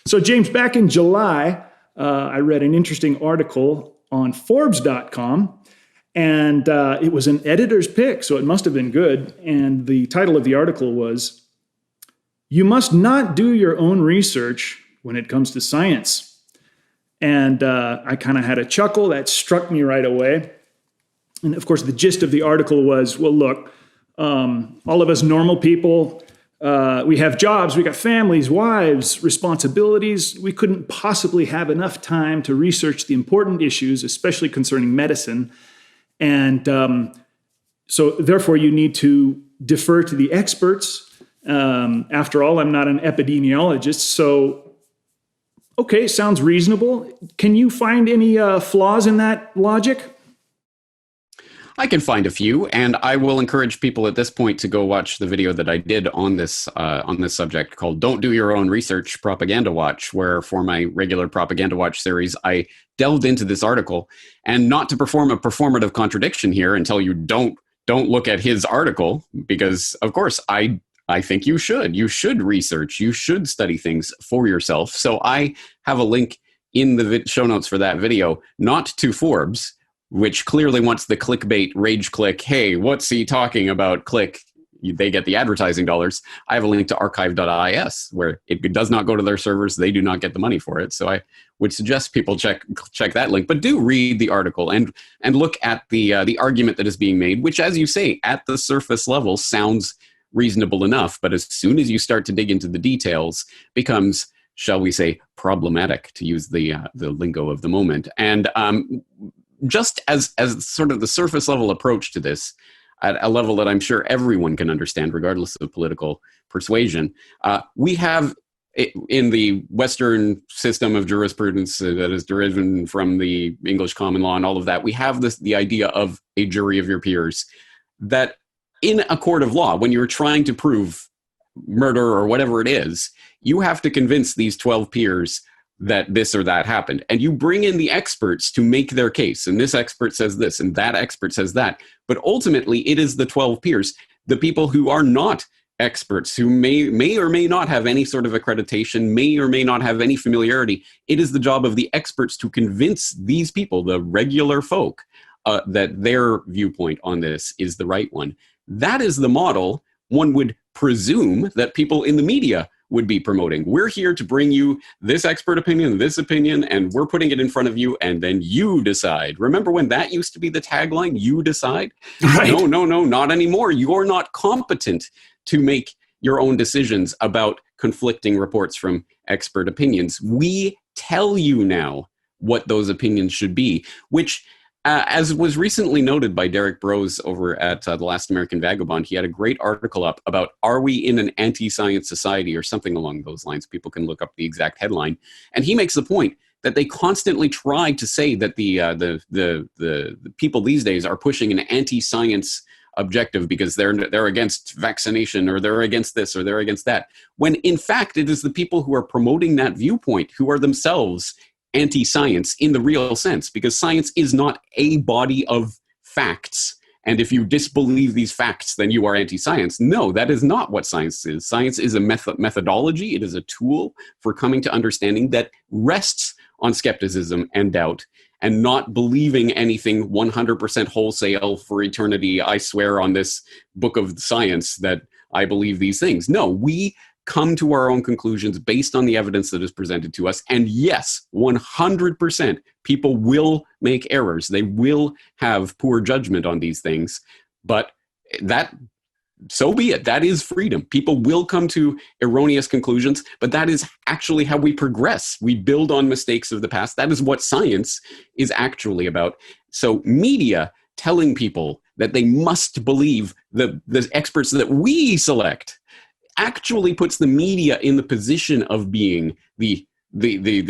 So, James, back in July, I read an interesting article on Forbes.com, and it was an editor's pick, so it must have been good. And the title of the article was, "You must not do your own research when it comes to science." And I kind of had a chuckle that struck me right away. And of course, the gist of the article was, well, look, all of us normal people, we have jobs, we got families, wives, responsibilities. We couldn't possibly have enough time to research the important issues, especially concerning medicine. And so therefore, you need to defer to the experts. After all, I'm not an epidemiologist. So, okay, sounds reasonable. Can you find any flaws in that logic? I can find a few, and I will encourage people at this point to go watch the video that I did on this subject called "Don't Do Your Own Research, Propaganda Watch," where for my regular Propaganda Watch series, I delved into this article. And not to perform a performative contradiction here and tell you don't look at his article, because of course I think you should. You should research. You should study things for yourself. So I have a link in the show notes for that video, not to Forbes, which clearly wants the clickbait rage click. Hey, what's he talking about? Click. They get the advertising dollars. I have a link to archive.is where it does not go to their servers. They do not get the money for it. So I would suggest people check that link, but do read the article and look at the argument that is being made, which, as you say, at the surface level sounds reasonable enough. But as soon as you start to dig into the details, becomes, shall we say, problematic, to use the lingo of the moment. And just as sort of the surface level approach to this, at a level that I'm sure everyone can understand, regardless of political persuasion, we have in the Western system of jurisprudence that is derived from the English common law and all of that, we have the idea of a jury of your peers, that in a court of law, when you're trying to prove murder or whatever it is, you have to convince these 12 peers that this or that happened. And you bring in the experts to make their case. And this expert says this, and that expert says that. But ultimately, it is the 12 peers, the people who are not experts, who may or may not have any sort of accreditation, may or may not have any familiarity. It is the job of the experts to convince these people, the regular folk, that their viewpoint on this is the right one. That is the model one would presume that people in the media would be promoting. We're here to bring you this expert opinion, this opinion, and we're putting it in front of you, and then you decide. Remember when that used to be the tagline, you decide? Right. No, not anymore. You're not competent to make your own decisions about conflicting reports from expert opinions. We tell you now what those opinions should be, which, as was recently noted by Derek Brose over at The Last American Vagabond, he had a great article up about, are we in an anti-science society, or something along those lines. People can look up the exact headline. And he makes the point that they constantly try to say that the people these days are pushing an anti-science objective because they're against vaccination, or they're against this, or they're against that. When in fact, it is the people who are promoting that viewpoint who are themselves anti-science in the real sense, because science is not a body of facts. And if you disbelieve these facts, then you are anti-science. No, that is not what science is. Science is a methodology. It is a tool for coming to understanding that rests on skepticism and doubt, and not believing anything 100% wholesale for eternity. I swear on this book of science that I believe these things. No, we come to our own conclusions based on the evidence that is presented to us. And yes, 100% people will make errors. They will have poor judgment on these things, but so be it. That is freedom. People will come to erroneous conclusions, but that is actually how we progress. We build on mistakes of the past. That is what science is actually about. So media telling people that they must believe the experts that we select actually puts the media in the position of being the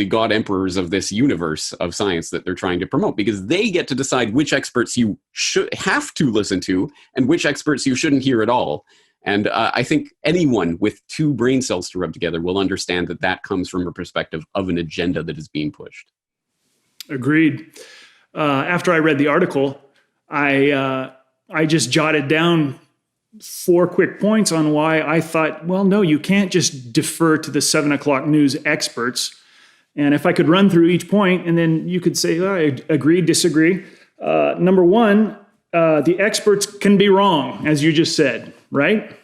god emperors of this universe of science that they're trying to promote, because they get to decide which experts you should have to listen to and which experts you shouldn't hear at all. And I think anyone with two brain cells to rub together will understand that that comes from a perspective of an agenda that is being pushed. Agreed. After I read the article, I just jotted down 4 quick points on why I thought, well, no, you can't just defer to the 7 o'clock news experts. And if I could run through each point, and then you could say, oh, I agree, disagree. Number one, the experts can be wrong, as you just said, right?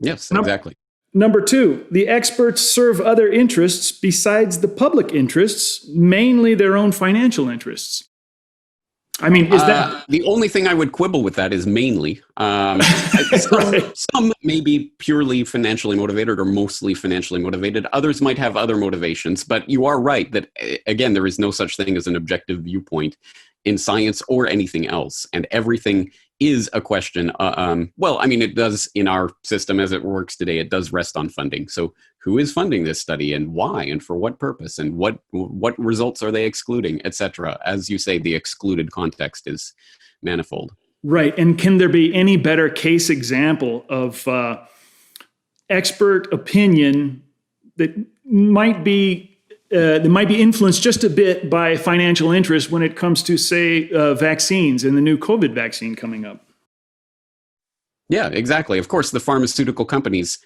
Yes, exactly. Number two, the experts serve other interests besides the public interests, mainly their own financial interests. I mean, is that the only thing I would quibble with that is mainly. Some may be purely financially motivated or mostly financially motivated. Others might have other motivations, but you are right that, again, there is no such thing as an objective viewpoint in science or anything else. And everything is a question. Well, I mean, it does in our system as it works today, it does rest on funding. So who is funding this study and why and for what purpose and what results are they excluding, etc. As you say, the excluded context is manifold. Right. And can there be any better case example of expert opinion that might be influenced just a bit by financial interest when it comes to, say, vaccines and the new COVID vaccine coming up? Yeah, exactly. Of course, the pharmaceutical companies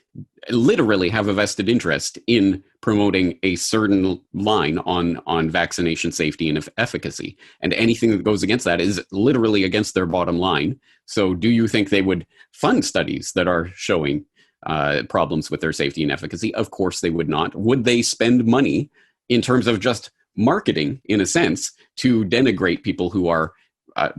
literally have a vested interest in promoting a certain line on vaccination safety and efficacy. And anything that goes against that is literally against their bottom line. So do you think they would fund studies that are showing problems with their safety and efficacy? Of course they would not. Would they spend money in terms of just marketing, in a sense, to denigrate people who are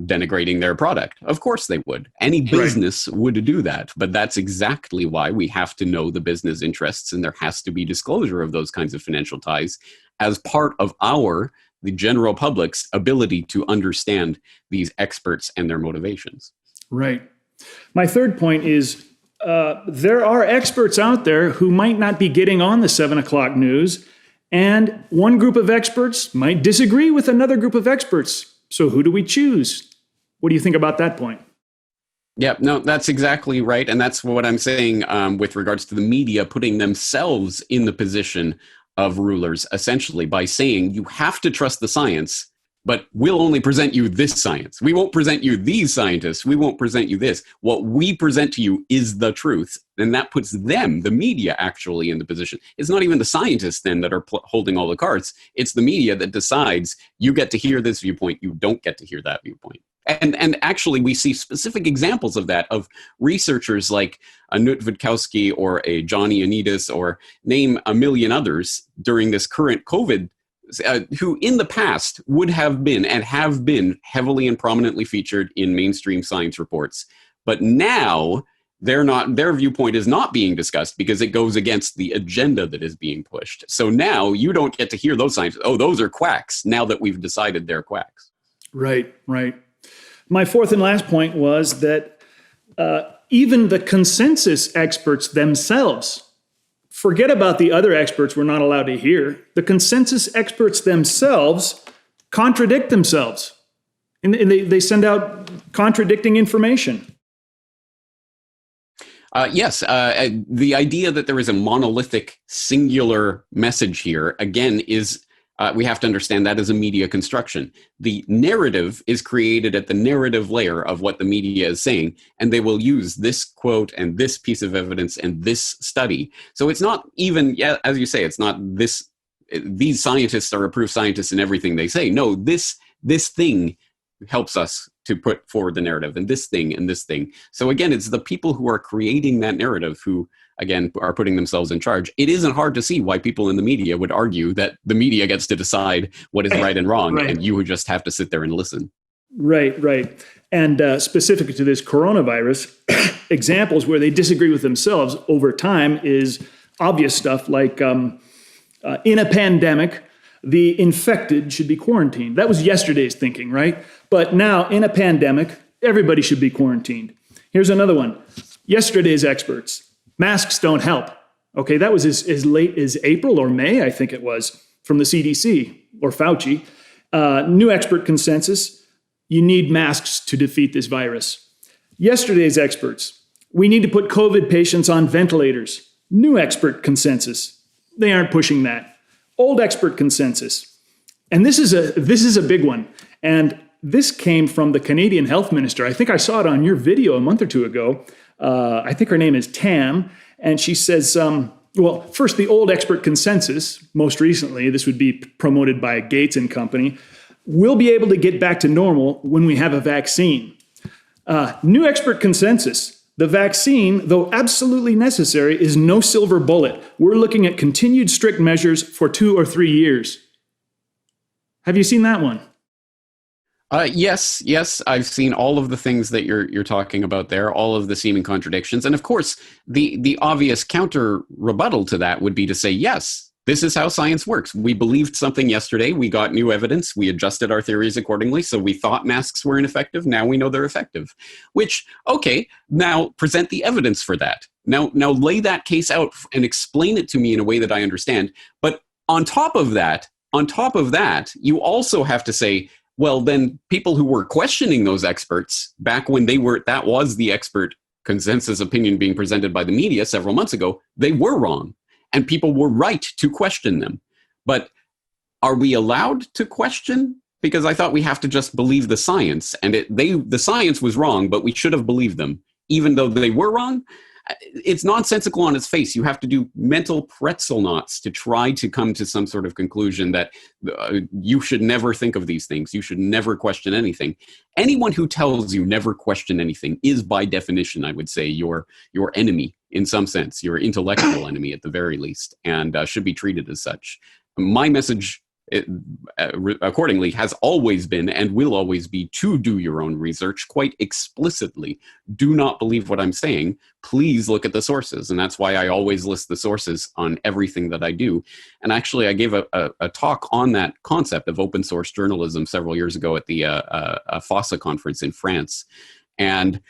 denigrating their product? Of course they would. Any business would do that. But that's exactly why we have to know the business interests, and there has to be disclosure of those kinds of financial ties as part of the general public's ability to understand these experts and their motivations. Right. My third point is there are experts out there who might not be getting on the 7 o'clock news, and one group of experts might disagree with another group of experts. So who do we choose? What do you think about that point? Yeah, no, that's exactly right. And that's what I'm saying with regards to the media putting themselves in the position of rulers, essentially, by saying you have to trust the science, but we'll only present you this science. We won't present you these scientists. We won't present you this. What we present to you is the truth. And that puts them, the media, actually in the position. It's not even the scientists then that are holding all the cards. It's the media that decides you get to hear this viewpoint. You don't get to hear that viewpoint. And actually, we see specific examples of that, of researchers like a Knut Witkowski or a Johnny Anitas, or name a million others during this current COVID, who in the past would have been and have been heavily and prominently featured in mainstream science reports. But now their viewpoint is not being discussed because it goes against the agenda that is being pushed. So now you don't get to hear those scientists. Oh, those are quacks, now that we've decided they're quacks. Right. My fourth and last point was that even the consensus experts themselves, forget about the other experts we're not allowed to hear. The consensus experts themselves contradict themselves. And they send out contradicting information. Yes, the idea that there is a monolithic, singular message here, again, is we have to understand that as a media construction. The narrative is created at the narrative layer of what the media is saying, and they will use this quote and this piece of evidence and this study. So it's not even, as you say, it's not these scientists are approved scientists in everything they say. No, this thing helps us to put forward the narrative, and this thing and this thing. So again, it's the people who are creating that narrative who, again, are putting themselves in charge. It isn't hard to see why people in the media would argue that the media gets to decide what is right and wrong, and you would just have to sit there and listen. Right. And specific to this coronavirus, examples where they disagree with themselves over time is obvious stuff like in a pandemic, the infected should be quarantined. That was yesterday's thinking, right? But now in a pandemic, everybody should be quarantined. Here's another one. Yesterday's experts. Masks don't help. Okay, that was as late as April or May, I think it was, from the CDC or Fauci. New expert consensus, you need masks to defeat this virus. Yesterday's experts, we need to put COVID patients on ventilators. New expert consensus, they aren't pushing that. Old expert consensus, and this is a big one. And this came from the Canadian health minister. I think I saw it on your video a month or two ago. I think her name is Tam. And she says, well, first, the old expert consensus, most recently, this would be promoted by Gates and company, we'll be able to get back to normal when we have a vaccine. New expert consensus. The vaccine, though absolutely necessary, is no silver bullet. We're looking at continued strict measures for 2 or 3 years. Have you seen that one? Yes, I've seen all of the things that you're talking about there, all of the seeming contradictions, and of course, the obvious counter rebuttal to that would be to say, yes, this is how science works. We believed something yesterday, we got new evidence, we adjusted our theories accordingly, so we thought masks were ineffective, now we know they're effective. Which, okay, now present the evidence for that. Now lay that case out and explain it to me in a way that I understand. But on top of that, you also have to say, well, then people who were questioning those experts back when that was the expert consensus opinion being presented by the media several months ago, they were wrong. And people were right to question them. But are we allowed to question? Because I thought we have to just believe the science. And the science was wrong, but we should have believed them. Even though they were wrong, it's nonsensical on its face. You have to do mental pretzel knots to try to come to some sort of conclusion that you should never think of these things. You should never question anything. Anyone who tells you never question anything is, by definition, I would say, your enemy in some sense, your intellectual enemy at the very least, and should be treated as such. My message, accordingly, has always been and will always be to do your own research quite explicitly. Do not believe what I'm saying. Please look at the sources. And that's why I always list the sources on everything that I do. And actually, I gave a talk on that concept of open source journalism several years ago at the FOSSA conference in France. And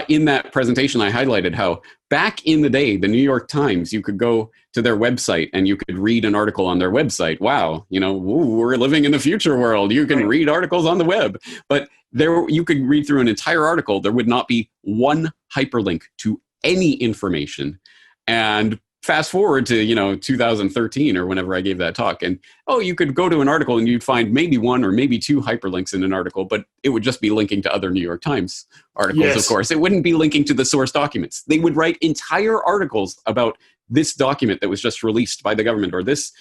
in that presentation, I highlighted how back in the day, the New York Times, you could go to their website and you could read an article on their website. Wow, we're living in the future world. You can read articles on the web. But you could read through an entire article. There would not be one hyperlink to any information. And fast forward to 2013 or whenever I gave that talk, and you could go to an article and you'd find maybe 1 or maybe 2 hyperlinks in an article, but it would just be linking to other New York Times articles. Yes. Of course, it wouldn't be linking to the source documents. They would write entire articles about this document that was just released by the government, or this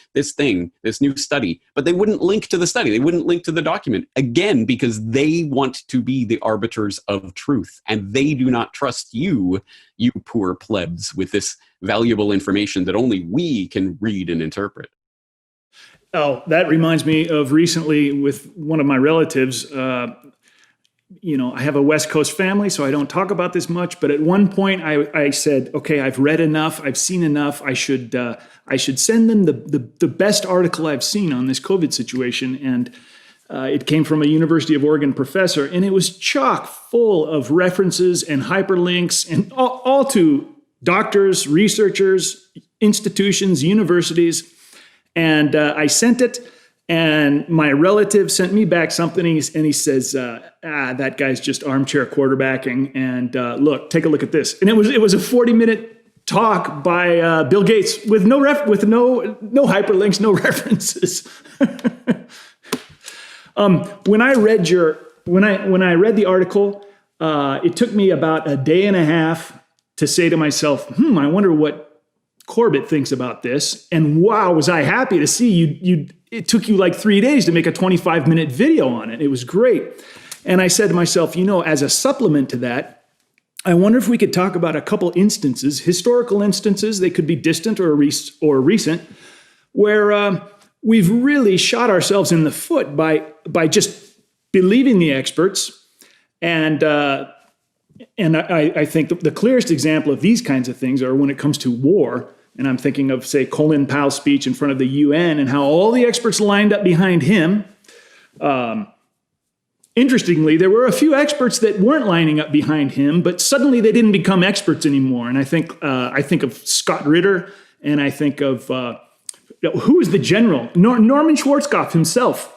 new study, but they wouldn't link to the study. They wouldn't link to the document, again, because they want to be the arbiters of truth, and they do not trust you poor plebs, with this valuable information that only we can read and interpret. Oh, that reminds me of recently with one of my relatives. I have a West Coast family, so I don't talk about this much. But at one point, I said, "Okay, I've read enough. I've seen enough. I should send them the best article I've seen on this COVID situation." And it came from a University of Oregon professor, and it was chock full of references and hyperlinks, and all to doctors, researchers, institutions, universities. And I sent it. And my relative sent me back something, and he says, that guy's just armchair quarterbacking. And look, take a look at this. And it was a 40-minute talk by Bill Gates with no hyperlinks, no references. When I read the article, it took me about a day and a half to say to myself, I wonder what Corbett thinks about this. And wow, was I happy to see it took you like 3 days to make a 25-minute video on it. It was great. And I said to myself, as a supplement to that, I wonder if we could talk about a couple instances, historical instances, they could be distant or recent, where we've really shot ourselves in the foot by just believing the experts. And I think the clearest example of these kinds of things are when it comes to war. And I'm thinking of, say, Colin Powell's speech in front of the UN and how all the experts lined up behind him. Interestingly, there were a few experts that weren't lining up behind him, but suddenly they didn't become experts anymore. And I think of Scott Ritter, and I think of who was the general? Norman Schwarzkopf himself.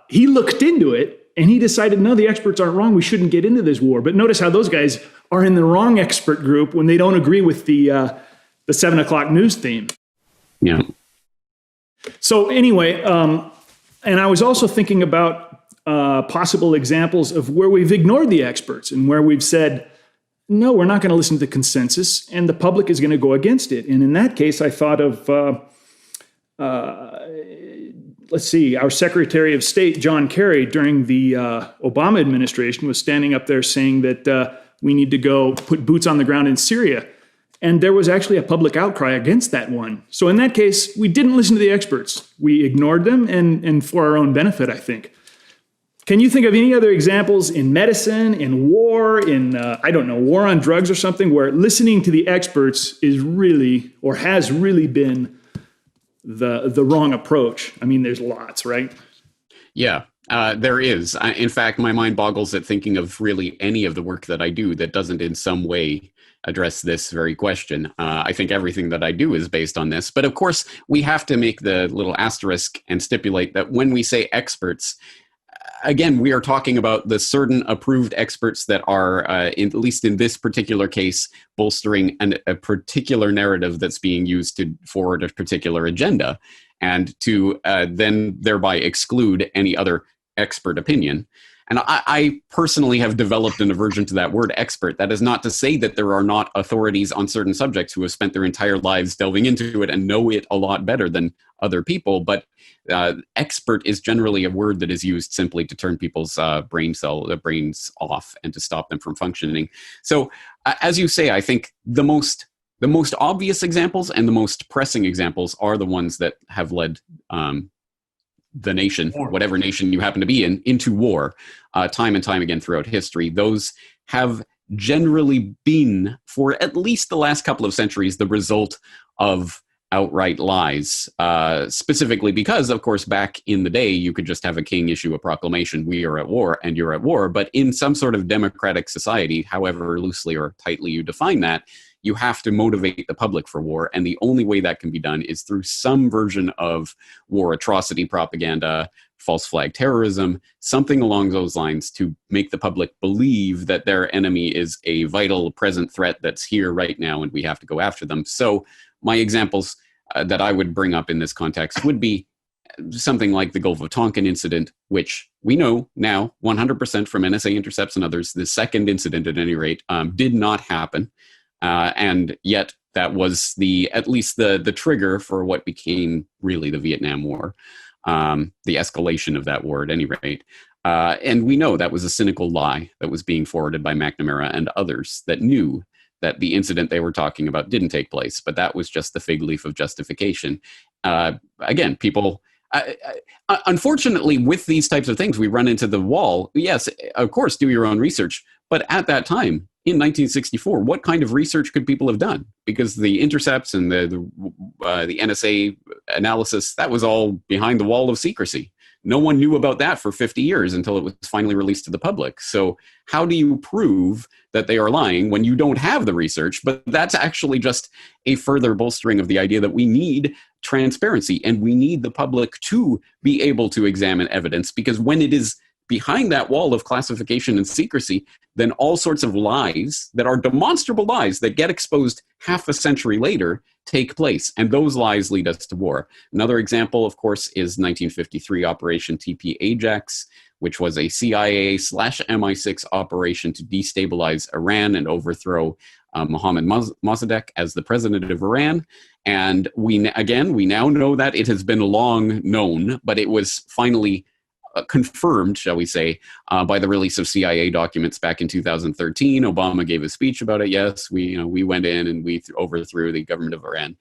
He looked into it and he decided, no, the experts aren't wrong. We shouldn't get into this war. But notice how those guys are in the wrong expert group when they don't agree with the 7 o'clock news theme. Yeah. So anyway, and I was also thinking about possible examples of where we've ignored the experts and where we've said, no, we're not going to listen to the consensus, and the public is going to go against it. And in that case, I thought of, let's see, our Secretary of State, John Kerry, during the Obama administration, was standing up there saying that we need to go put boots on the ground in Syria. And there was actually a public outcry against that one. So in that case, we didn't listen to the experts. We ignored them, and for our own benefit, I think. Can you think of any other examples in medicine, in war, in, war on drugs or something, where listening to the experts is really, or has really been the wrong approach? I mean, there's lots, right? Yeah, there is. In fact, my mind boggles at thinking of really any of the work that I do that doesn't in some way address this very question. I think everything that I do is based on this. But of course, we have to make the little asterisk and stipulate that when we say experts, again, we are talking about the certain approved experts that are, at least in this particular case, bolstering a particular narrative that's being used to forward a particular agenda, and to then thereby exclude any other expert opinion. And I personally have developed an aversion to that word expert. That is not to say that there are not authorities on certain subjects who have spent their entire lives delving into it and know it a lot better than other people. But expert is generally a word that is used simply to turn people's brains off and to stop them from functioning. So as you say, I think the most obvious examples and the most pressing examples are the ones that have led the nation, whatever nation you happen to be in, into war, time and time again throughout history. Those have generally been, for at least the last couple of centuries, the result of outright lies, specifically because, of course, back in the day, you could just have a king issue a proclamation, we are at war, and you're at war. But in some sort of democratic society, however loosely or tightly you define that, you have to motivate the public for war. And the only way that can be done is through some version of war atrocity propaganda, false flag terrorism, something along those lines to make the public believe that their enemy is a vital present threat that's here right now and we have to go after them. So my examples that I would bring up in this context would be something like the Gulf of Tonkin incident, which we know now 100% from NSA intercepts and others, the second incident at any rate, did not happen. And yet that was at least the trigger for what became really the Vietnam War, the escalation of that war at any rate. And we know that was a cynical lie that was being forwarded by McNamara and others that knew that the incident they were talking about didn't take place, but that was just the fig leaf of justification. Again, people, unfortunately, with these types of things, we run into the wall. Yes, of course, do your own research. But at that time, in 1964, what kind of research could people have done? Because the intercepts and the NSA analysis, that was all behind the wall of secrecy. No one knew about that for 50 years until it was finally released to the public. So how do you prove that they are lying when you don't have the research? But that's actually just a further bolstering of the idea that we need transparency and we need the public to be able to examine evidence, because when it is behind that wall of classification and secrecy, then all sorts of lies that are demonstrable lies that get exposed half a century later take place. And those lies lead us to war. Another example, of course, is 1953 Operation TP Ajax, which was a CIA/MI6 operation to destabilize Iran and overthrow Mohammad Mossadegh as the president of Iran. And we now know that it has been long known, but it was finally confirmed, shall we say, by the release of CIA documents back in 2013. Obama gave a speech about it. Yes, we went in and we overthrew the government of Iran.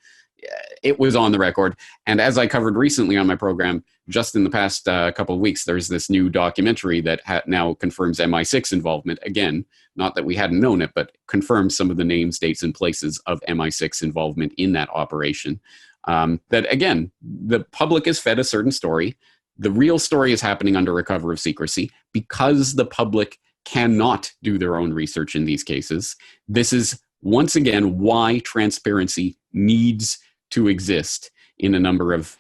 It was on the record. And as I covered recently on my program, just in the past couple of weeks, there's this new documentary that now confirms MI6 involvement. Again, not that we hadn't known it, but confirms some of the names, dates, and places of MI6 involvement in that operation. That, again, the public is fed a certain story. The real story is happening under a cover of secrecy because the public cannot do their own research in these cases. This is, once again, why transparency needs to exist in a number of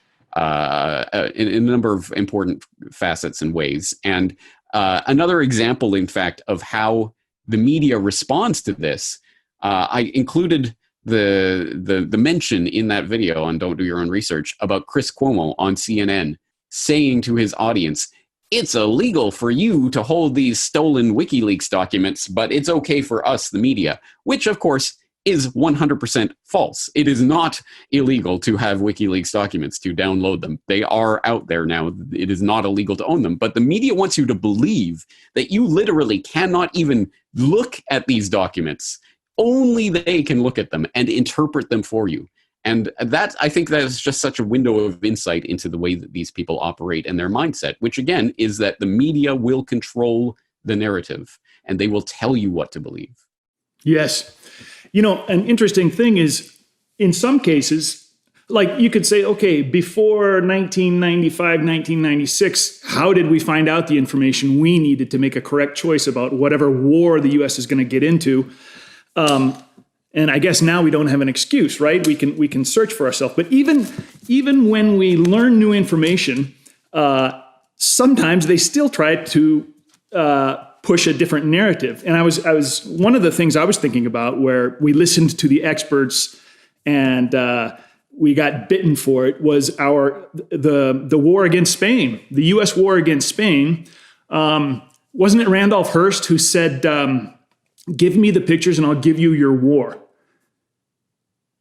important facets and ways. And another example, in fact, of how the media responds to this, I included the mention in that video on Don't Do Your Own Research about Chris Cuomo on CNN saying to his audience, it's illegal for you to hold these stolen WikiLeaks documents, but it's okay for us, the media, which of course is 100% false. It is not illegal to have WikiLeaks documents, to download them. They are out there now. It is not illegal to own them. But the media wants you to believe that you literally cannot even look at these documents. Only they can look at them and interpret them for you. And that, I think that is just such a window of insight into the way that these people operate and their mindset, which again is that the media will control the narrative and they will tell you what to believe. Yes. You know, an interesting thing is, in some cases, like you could say, okay, before 1995, 1996, how did we find out the information we needed to make a correct choice about whatever war the U.S. is going to get into? And I guess now we don't have an excuse, right? We can search for ourselves. But even when we learn new information, sometimes they still try to push a different narrative. And I was one of the things I was thinking about, where we listened to the experts and we got bitten for it, was the war against Spain, the U.S. war against Spain. Wasn't it Randolph Hearst who said, "Give me the pictures and I'll give you your war"?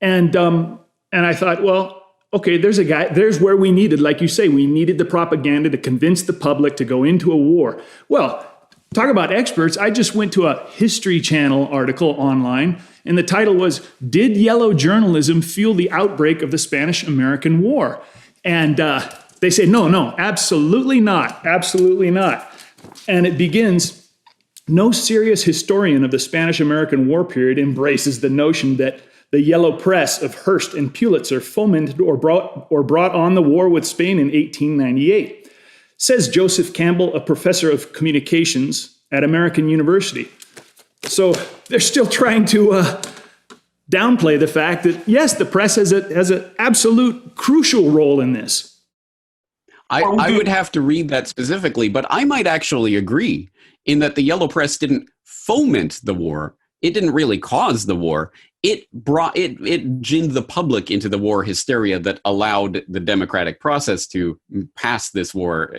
And I thought, well, okay, there's where we needed, like you say, we needed the propaganda to convince the public to go into a war. Well, talk about experts. I just went to a History Channel article online, and the title was, "Did Yellow Journalism Fuel the Outbreak of the Spanish-American War?" And they say, no, absolutely not. Absolutely not. And it begins, "No serious historian of the Spanish-American War period embraces the notion that the yellow press of Hearst and Pulitzer fomented or brought on the war with Spain in 1898, says Joseph Campbell, a professor of communications at American University." So they're still trying to downplay the fact that, yes, the press has an absolute crucial role in this. I would have to read that specifically, but I might actually agree in that the yellow press didn't foment the war. It didn't really cause the war. It ginned the public into the war hysteria that allowed the democratic process to pass this war,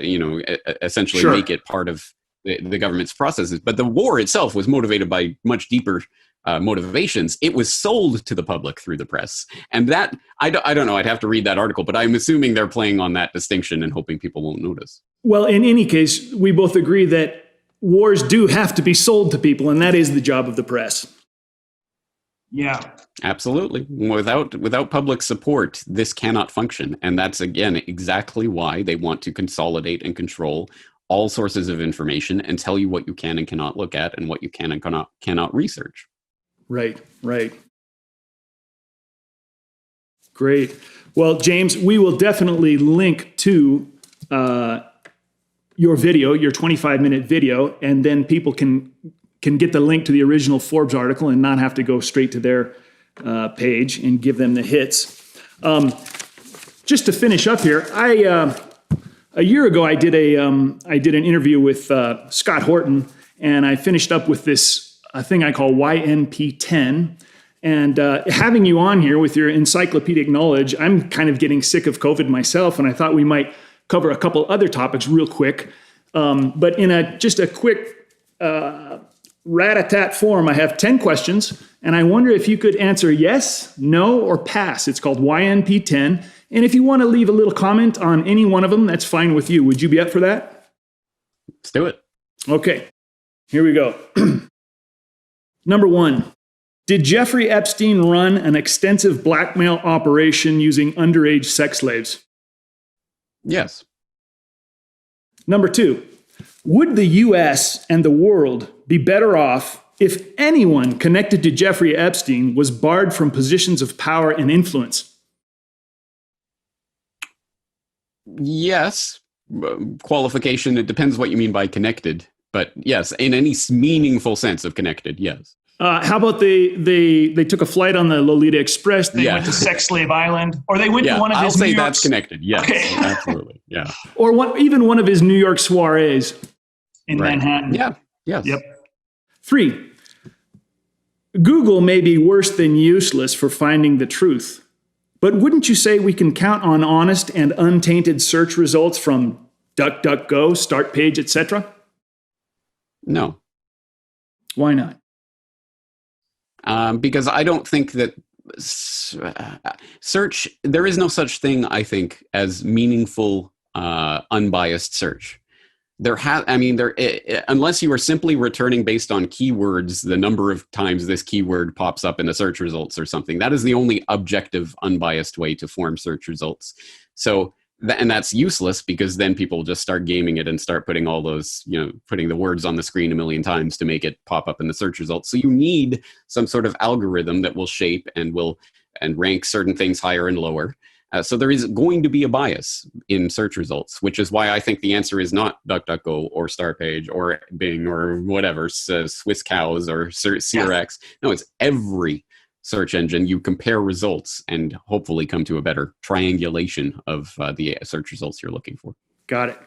essentially make it part of the government's processes. But the war itself was motivated by much deeper motivations. It was sold to the public through the press. And that, I don't know, I'd have to read that article, but I'm assuming they're playing on that distinction and hoping people won't notice. Well, in any case, we both agree that wars do have to be sold to people, and that is the job of the press. Yeah, absolutely. Without public support, this cannot function. And that's, again, exactly why they want to consolidate and control all sources of information and tell you what you can and cannot look at and what you can and cannot research. Right. Great. Well, James, we will definitely link to your video, your 25-minute video, and then people can get the link to the original Forbes article and not have to go straight to their page and give them the hits. Just to finish up here, a year ago I did an interview with Scott Horton, and I finished up with this thing I call YNP10. And having you on here with your encyclopedic knowledge, I'm kind of getting sick of COVID myself, and I thought we might cover a couple other topics real quick. But in just a quick rat-a-tat form, I have 10 questions, and I wonder if you could answer yes, no, or pass. It's called YNP10. And if you want to leave a little comment on any one of them, that's fine with you. Would you be up for that? Let's do it. Okay, here we go. Number 1, did Jeffrey Epstein run an extensive blackmail operation using underage sex slaves? Yes. Number 2, would the U.S. and the world be better off if anyone connected to Jeffrey Epstein was barred from positions of power and influence? Yes. Qualification, it depends what you mean by connected. But yes, in any meaningful sense of connected, yes. How about they took a flight on the Lolita Express? They went to Sex Slave Island, or they went to one of his I'll say that's connected. Yes, okay. Absolutely. Yeah. Or even one of his New York soirees in Manhattan. Yeah. Yes. Yep. 3, Google may be worse than useless for finding the truth, but wouldn't you say we can count on honest and untainted search results from DuckDuckGo, Start Page, etc.? No. Why not? Because I don't think that search, there is no such thing, I think, as meaningful, unbiased search. Unless you are simply returning based on keywords, the number of times this keyword pops up in the search results or something, that is the only objective, unbiased way to form search results. So, and that's useless because then people just start gaming it and start putting all those, putting the words on the screen a million times to make it pop up in the search results. So you need some sort of algorithm that will shape and rank certain things higher and lower. So there is going to be a bias in search results, which is why I think the answer is not DuckDuckGo or Startpage or Bing or whatever, Swiss Cows or CRX. No, it's every search engine. You compare results and hopefully come to a better triangulation of the search results you're looking for. Got it.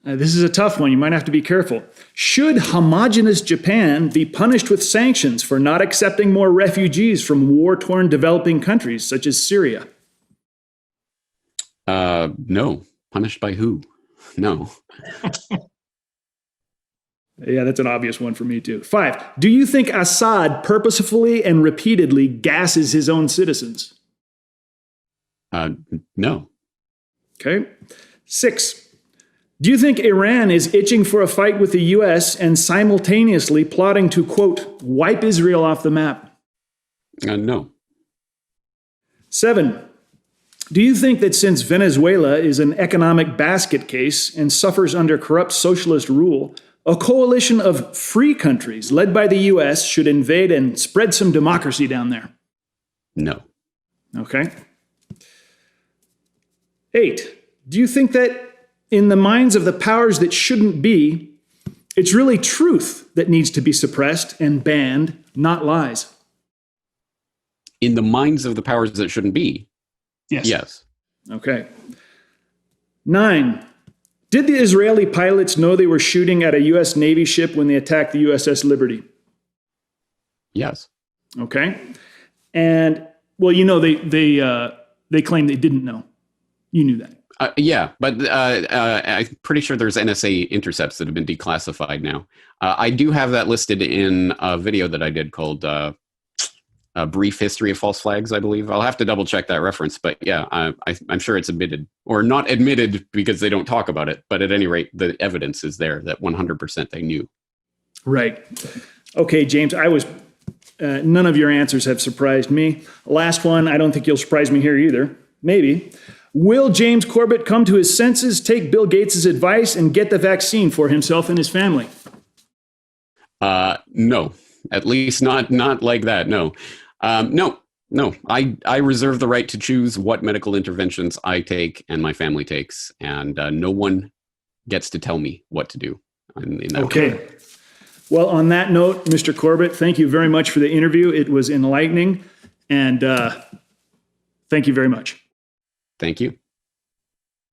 This is a tough one. You might have to be careful. Should homogenous Japan be punished with sanctions for not accepting more refugees from war-torn developing countries such as Syria? No. Punished by who? No. Yeah, that's an obvious one for me too. 5, do you think Assad purposefully and repeatedly gasses his own citizens? No. Okay. 6, do you think Iran is itching for a fight with the U.S. and simultaneously plotting to, quote, wipe Israel off the map? No. 7, do you think that since Venezuela is an economic basket case and suffers under corrupt socialist rule, a coalition of free countries led by the U.S. should invade and spread some democracy down there? No. Okay. 8, do you think that in the minds of the powers that shouldn't be, it's really truth that needs to be suppressed and banned, not lies? In the minds of the powers that shouldn't be? Yes. Okay. 9, did the Israeli pilots know they were shooting at a U.S. Navy ship when they attacked the USS Liberty? Yes. Okay. And, well, they claim they didn't know. You knew that. Yeah, but I'm pretty sure there's NSA intercepts that have been declassified now. I do have that listed in a video that I did called A Brief History of False Flags, I believe. I'll have to double check that reference, but yeah, I'm sure it's admitted, or not admitted because they don't talk about it, but at any rate, the evidence is there that 100% they knew. Right. Okay, James, none of your answers have surprised me. Last one, I don't think you'll surprise me here either. Maybe. Will James Corbett come to his senses, take Bill Gates' advice, and get the vaccine for himself and his family? No, at least not like that. No, no. I reserve the right to choose what medical interventions I take and my family takes, and no one gets to tell me what to do. In that okay. Well, on that note, Mr. Corbett, thank you very much for the interview. It was enlightening, and thank you very much. Thank you.